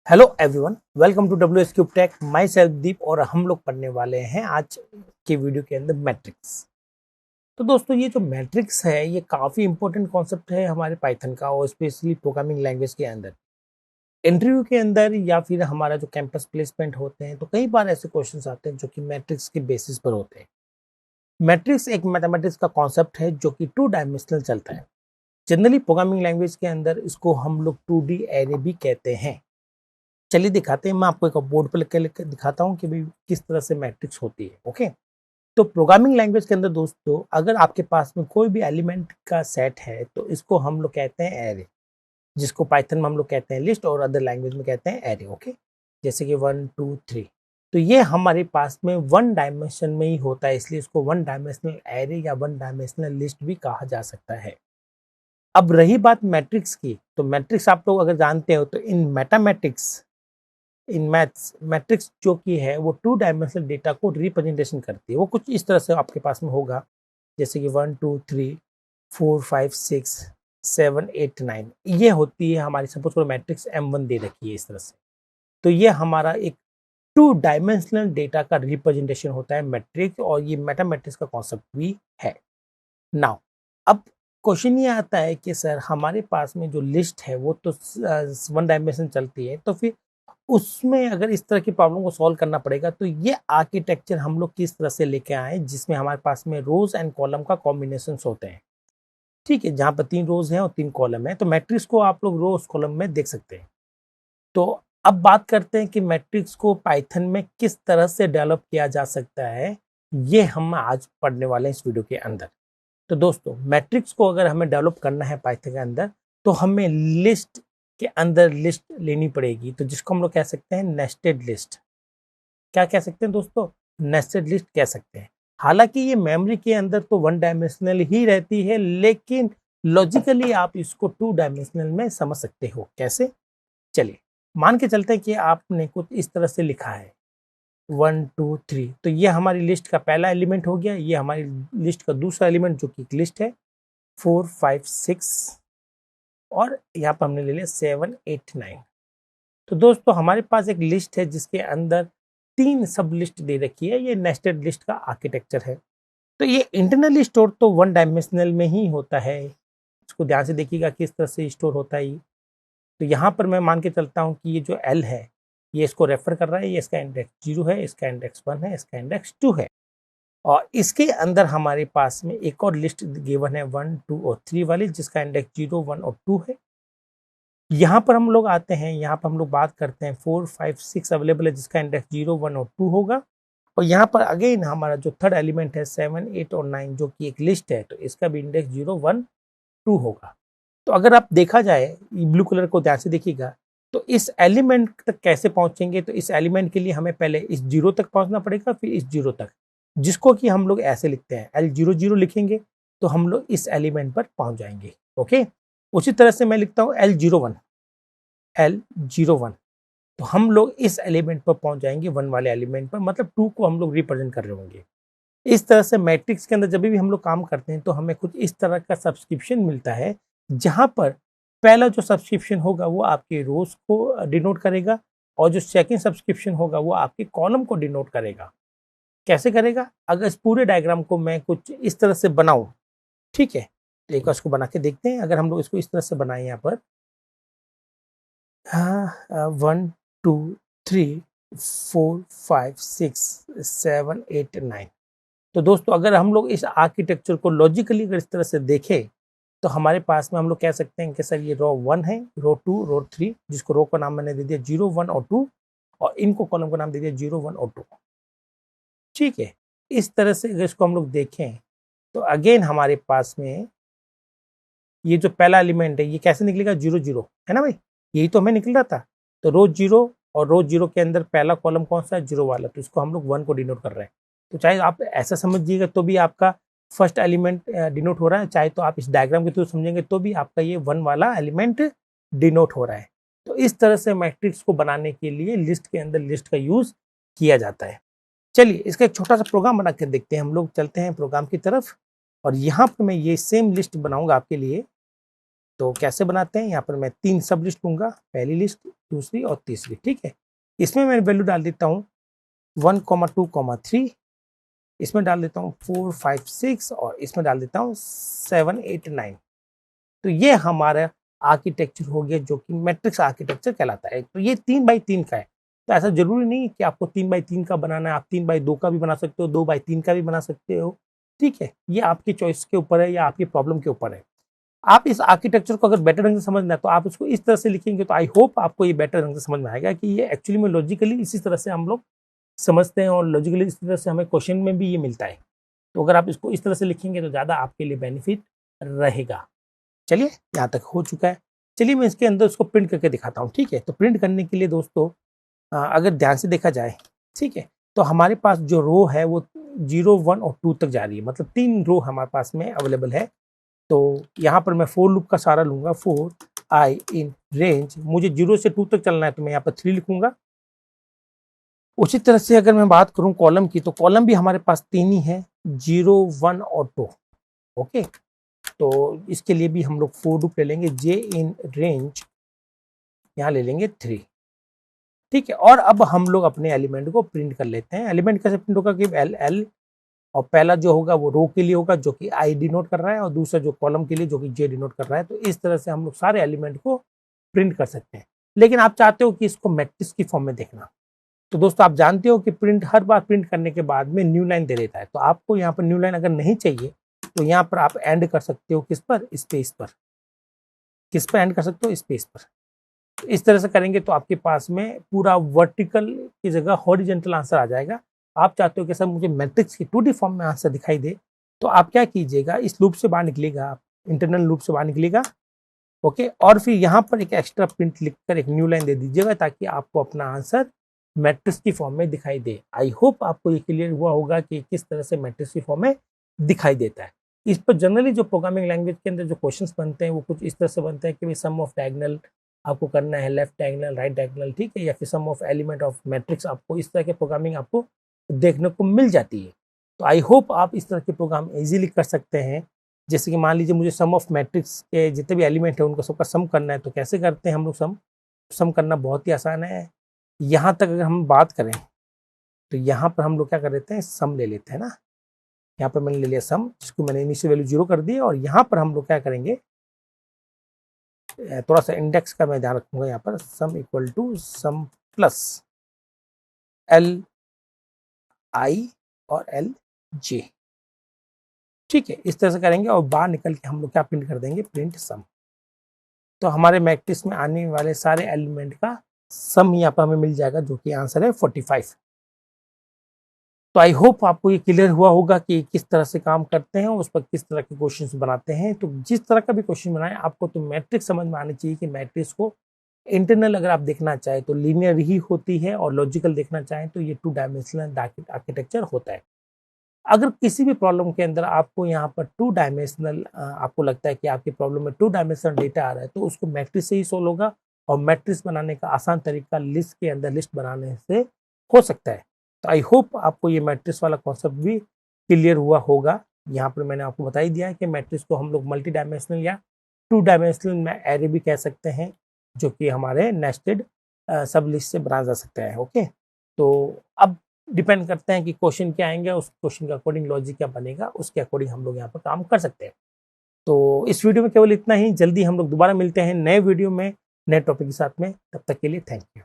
Hello everyone, welcome to W S cube tech. Myself Deep और हम लोग पढ़ने वाले हैं आज के वीडियो के अंदर मैट्रिक्स। तो दोस्तों, ये जो मैट्रिक्स है ये काफ़ी इंपॉर्टेंट कॉन्सेप्ट है हमारे पाइथन का और स्पेशली प्रोग्रामिंग लैंग्वेज के अंदर। इंटरव्यू के अंदर या फिर हमारा जो कैंपस प्लेसमेंट होते हैं तो कई बार ऐसे क्वेश्चंस आते हैं जो कि मैट्रिक्स के बेसिस पर होते हैं। मैट्रिक्स एक मैथमेटिक्स का कॉन्सेप्ट है जो कि 2 डायमेंशनल चलता है। जनरली प्रोग्रामिंग लैंग्वेज के अंदर इसको हम लोग 2D एरे भी कहते हैं। चलिए दिखाते हैं, मैं आपको एक बोर्ड पर लिख के दिखाता हूँ कि भाई किस तरह से मैट्रिक्स होती है। ओके, तो प्रोग्रामिंग लैंग्वेज के अंदर दोस्तों, अगर आपके पास में कोई भी एलिमेंट का सेट है तो इसको हम लोग कहते हैं एरे, जिसको पाइथन में हम लोग कहते हैं लिस्ट और अदर लैंग्वेज में कहते हैं एरे। ओके, जैसे कि 1 2 3, तो ये हमारे पास में 1 डायमेंशन में ही होता है, इसलिए इसको 1 डायमेंशनल एरे या 1 डायमेंशनल लिस्ट भी कहा जा सकता है। अब रही बात मैट्रिक्स की, तो मैट्रिक्स आप लोग अगर जानते हो तो in mathematics, in maths, matrix जो कि है वो 2 डायमेंशनल डेटा को रिप्रेजेंटेशन करती है। वो कुछ इस तरह से आपके पास में होगा, जैसे कि 1 2 3 4 5 6 7 8 9, ये होती है हमारी, सपोज करो मैट्रिक्स M1 दे रखी है इस तरह से, तो ये हमारा एक 2 डायमेंशनल डेटा का रिप्रेजेंटेशन होता है मैट्रिक्स, और ये मैथमेटिक्स का कॉन्सेप्ट भी है। नाउ अब क्वेश्चन ये आता है कि सर हमारे पास में जो लिस्ट है वो तो 1 डायमेंशन चलती है, तो फिर उसमें अगर इस तरह की प्रॉब्लम को सॉल्व करना पड़ेगा तो ये आर्किटेक्चर हम लोग किस तरह से लेके आए जिसमें हमारे पास में रोज एंड कॉलम का कॉम्बिनेशन होते हैं। ठीक है, जहाँ पर 3 रोज हैं और 3 कॉलम है, तो मैट्रिक्स को आप लोग रोज कॉलम में देख सकते हैं। तो अब बात करते हैं कि मैट्रिक्स को पाइथन में किस तरह से डेवलप किया जा सकता है, ये हम आज पढ़ने वाले हैं इस वीडियो के अंदर। तो दोस्तों, मैट्रिक्स को अगर हमें डेवलप करना है पाइथन के अंदर तो हमें लिस्ट के अंदर लिस्ट लेनी पड़ेगी, तो जिसको हम लोग कह सकते हैं नेस्टेड लिस्ट। क्या कह सकते हैं दोस्तों? नेस्टेड लिस्ट कह सकते हैं। हालांकि ये मेमोरी के अंदर तो 1 डायमेंशनल ही रहती है, लेकिन लॉजिकली आप इसको 2 डायमेंशनल में समझ सकते हो। कैसे? चलिए मान के चलते हैं कि आपने कुछ इस तरह से लिखा है 1 2 3, तो ये हमारी लिस्ट का पहला एलिमेंट हो गया, ये हमारी लिस्ट का दूसरा एलिमेंट जो कि लिस्ट है 4 5 6, और यहाँ पर हमने ले लिया 7 8 9। तो दोस्तों, हमारे पास एक लिस्ट है जिसके अंदर 3 सब लिस्ट दे रखी है। ये नेस्टेड लिस्ट का आर्किटेक्चर है। तो ये इंटरनली स्टोर तो 1 डायमेंशनल में ही होता है। इसको ध्यान से देखिएगा किस तरह से स्टोर होता है। तो यहाँ पर मैं मान के चलता हूँ कि ये जो L है ये इसको रेफर कर रहा है, ये इसका इंडेक्स 0 है, इसका इंडेक्स 1 है, इसका इंडेक्स 2 है, और इसके अंदर हमारे पास में एक और लिस्ट गिवन है 1 2 और 3 वाली, जिसका इंडेक्स 0 1 और 2 है। यहाँ पर हम लोग आते हैं, यहाँ पर हम लोग बात करते हैं 4 5 6 अवेलेबल है, जिसका इंडेक्स 0 1 और 2 होगा। और यहाँ पर अगेन हमारा जो थर्ड एलिमेंट है 7 8 और 9, जो कि एक लिस्ट है, तो इसका भी इंडेक्स 0 1 2 होगा। तो अगर आप देखा जाए, ब्लू कलर को ध्यान से देखिएगा, तो इस एलिमेंट तक कैसे पहुंचेंगे, तो इस एलिमेंट के लिए हमें पहले इस 0 तक पहुंचना पड़ेगा, फिर इस 0 तक, जिसको कि हम लोग ऐसे लिखते हैं L00 लिखेंगे तो हम लोग इस एलिमेंट पर पहुंच जाएंगे। ओके, उसी तरह से मैं लिखता हूँ L01, तो हम लोग इस एलिमेंट पर पहुंच जाएंगे 1 वाले एलिमेंट पर, मतलब 2 को हम लोग रिप्रेजेंट कर रहे होंगे। इस तरह से मैट्रिक्स के अंदर जब भी हम लोग काम करते हैं तो हमें कुछ इस तरह का सब्सक्रिप्शन मिलता है, जहां पर पहला जो सब्सक्रिप्शन होगा वो आपके रोज को डिनोट करेगा, और जो सेकंड सब्सक्रिप्शन होगा वो आपके कॉलम को डिनोट करेगा। कैसे करेगा? अगर इस पूरे डायग्राम को मैं कुछ इस तरह से बनाऊं, ठीक है, तो एक बार इसको बना के देखते हैं। अगर हम लोग इसको इस तरह से बनाएं, यहाँ पर 1 2 3 4 5 6 7 8 9, तो दोस्तों अगर हम लोग इस आर्किटेक्चर को लॉजिकली अगर इस तरह से देखें तो हमारे पास में हम लोग कह सकते हैं कि सर ये रो 1 है, रो 2, रो 3, जिसको रो का नाम मैंने दे दिया 0 1 और 2, और इनको कॉलम का नाम दे दिया 0 1 और 2। ठीक है, इस तरह से अगर इसको हम लोग देखें तो अगेन हमारे पास में ये जो पहला एलिमेंट है ये कैसे निकलेगा? 0 0, है ना भाई, यही तो हमें निकल रहा था। तो रो 0 और रो 0 के अंदर पहला कॉलम कौन सा है? 0 वाला, तो इसको हम लोग 1 को डिनोट कर रहे हैं। तो चाहे आप ऐसा समझिएगा तो भी आपका फर्स्ट एलिमेंट डिनोट हो रहा है, चाहे तो आप इस डायग्राम के थ्रू समझेंगे तो भी आपका ये 1 वाला एलिमेंट डिनोट हो रहा है। तो इस तरह से मैट्रिक्स को बनाने के लिए लिस्ट के अंदर लिस्ट का यूज किया जाता है। चलिए इसका एक छोटा सा प्रोग्राम बना कर देखते हैं। हम लोग चलते हैं प्रोग्राम की तरफ, और यहाँ पर मैं ये सेम लिस्ट बनाऊंगा आपके लिए। तो कैसे बनाते हैं? यहाँ पर मैं 3 सब लिस्ट लूंगा, पहली लिस्ट, दूसरी और तीसरी। ठीक है, इसमें मैं वैल्यू डाल देता हूँ 1,2,3, इसमें डाल देता हूँ 4, 5, 6 और इसमें डाल देता हूँ 7, 8, 9। तो ये हमारा आर्किटेक्चर हो गया जो कि मैट्रिक्स आर्किटेक्चर कहलाता है। तो ये 3x3 का है। तो ऐसा जरूरी नहीं कि आपको 3x3 का बनाना है, आप 3x2 का भी बना सकते हो, 2x3 का भी बना सकते हो। ठीक है, ये आपकी चॉइस के ऊपर है या आपकी प्रॉब्लम के ऊपर है। आप इस आर्किटेक्चर को अगर बेटर ढंग से समझना है तो आप इसको इस तरह से लिखेंगे, तो आई होप आपको ये बेटर ढंग से समझ में आएगा कि ये एक्चुअली में लॉजिकली इसी तरह से हम लोग समझते हैं और लॉजिकली इस तरह से हमें क्वेश्चन में भी ये मिलता है। तो अगर आप इसको इस तरह से लिखेंगे तो ज़्यादा आपके लिए बेनिफिट रहेगा। चलिए, यहाँ तक हो चुका है। चलिए मैं इसके अंदर उसको प्रिंट करके दिखाता हूँ। ठीक है, तो प्रिंट करने के लिए दोस्तों अगर ध्यान से देखा जाए, ठीक है, तो हमारे पास जो रो है वो 0, 1 और 2 तक जा रही है, मतलब 3 रो हमारे पास में अवेलेबल है। तो यहाँ पर मैं फोर लूप का सारा लूंगा, 4 i इन रेंज, मुझे 0 से 2 तक चलना है तो मैं यहाँ पर 3 लिखूंगा। उसी तरह से अगर मैं बात करूं कॉलम की, तो कॉलम भी हमारे पास 3 ही है, 0, 1 और 2। ओके, तो इसके लिए भी हम लोग फोर लूप ले लेंगे, j इन रेंज यहाँ ले लेंगे 3। ठीक है, और अब हम लोग अपने एलिमेंट को प्रिंट कर लेते हैं। एलिमेंट कैसे प्रिंट होगा कि एल और पहला जो होगा वो रो के लिए होगा जो कि आई डिनोट कर रहा है, और दूसरा जो कॉलम के लिए जो कि जे डिनोट कर रहा है। तो इस तरह से हम लोग सारे एलिमेंट को प्रिंट कर सकते हैं। लेकिन आप चाहते हो कि इसको मैट्रिक्स की फॉर्म में देखना, तो दोस्तों आप जानते हो कि प्रिंट हर बार प्रिंट करने के बाद में न्यू लाइन दे देता है। तो आपको यहाँ पर न्यू लाइन अगर नहीं चाहिए तो यहाँ पर आप एंड कर सकते हो किस पर, स्पेस पर। किस पर एंड कर सकते हो, स्पेस पर। तो इस तरह से करेंगे तो आपके पास में पूरा वर्टिकल की जगह हॉरिजेंटल आंसर आ जाएगा। आप चाहते हो कि सर मुझे मैट्रिक्स की 2D फॉर्म में आंसर दिखाई दे, तो आप क्या कीजिएगा, इस लूप से बाहर निकलिएगा, आप इंटरनल लूप से बाहर निकलिएगा। ओके, और फिर यहाँ पर एक एक्स्ट्रा प्रिंट लिखकर एक न्यू लाइन दे दीजिएगा ताकि आपको अपना आंसर मैट्रिक्स की फॉर्म में दिखाई दे। आई होप आपको ये क्लियर हुआ होगा कि किस तरह से मैट्रिक्स की फॉर्म में दिखाई देता है। इस पर जनरली जो प्रोग्रामिंग लैंग्वेज के अंदर जो क्वेश्चंस बनते हैं वो कुछ इस तरह से बनते हैं कि भाई सम ऑफ डायगोनल आपको करना है, लेफ्ट डायगोनल, राइट डायगोनल, ठीक है, या फिर सम ऑफ एलिमेंट ऑफ मैट्रिक्स, आपको इस तरह के प्रोग्रामिंग आपको देखने को मिल जाती है। तो आई होप आप इस तरह के प्रोग्राम इजीली कर सकते हैं। जैसे कि मान लीजिए मुझे सम ऑफ मैट्रिक्स के जितने भी एलिमेंट है उनको सबका सम करना है, तो कैसे करते हैं हम लोग सम करना बहुत ही आसान है। यहाँ तक अगर हम बात करें तो यहाँ पर हम लोग क्या कर लेते हैं, सम ले लेते हैं ना। यहाँ पर मैंने ले लिया सम, जिसको मैंने इनिशियल वैल्यू 0 कर दी, और यहाँ पर हम लोग क्या करेंगे, थोड़ा सा इंडेक्स का मैं ध्यान रखूंगा। यहाँ पर sum equal to sum plus L I और एल जे। ठीक है, इस तरह से करेंगे और बाहर निकल के हम लोग क्या प्रिंट कर देंगे, प्रिंट सम। तो हमारे मैट्रिक्स में आने वाले सारे एलिमेंट का सम यहाँ पर हमें मिल जाएगा जो कि आंसर है 45। तो आई होप आपको ये क्लियर हुआ होगा कि किस तरह से काम करते हैं, उस पर किस तरह के क्वेश्चंस बनाते हैं। तो जिस तरह का भी क्वेश्चन बनाए आपको तो मैट्रिक्स समझ में आनी चाहिए कि मैट्रिक्स को इंटरनल अगर आप देखना चाहें तो लीनियर ही होती है, और लॉजिकल देखना चाहें तो ये 2 डायमेंशनल आर्किटेक्चर होता है। अगर किसी भी प्रॉब्लम के अंदर आपको यहाँ पर 2 डायमेंशनल आपको लगता है कि आपकी प्रॉब्लम में 2 डायमेंशनल डेटा आ रहा है, तो उसको मैट्रिक्स से ही सोल्व होगा, और मैट्रिक्स बनाने का आसान तरीका लिस्ट के अंदर लिस्ट बनाने से हो सकता है। तो आई होप आपको ये मैट्रिक्स वाला कॉन्सेप्ट भी क्लियर हुआ होगा। यहाँ पर मैंने आपको बता ही दिया है कि मैट्रिक्स को हम लोग मल्टी डायमेंशनल या 2 डायमेंशनल में एरे भी कह सकते हैं, जो कि हमारे नेस्टेड सब लिस्ट से बना जा सकता है। ओके, तो अब डिपेंड करते हैं कि क्वेश्चन क्या आएंगे, उस क्वेश्चन के अकॉर्डिंग लॉजिक क्या बनेगा, उसके अकॉर्डिंग हम लोग यहाँ पर काम कर सकते हैं। तो इस वीडियो में केवल इतना ही। जल्दी हम लोग दोबारा मिलते हैं नए वीडियो में नए टॉपिक के साथ में। तब तक के लिए थैंक यू।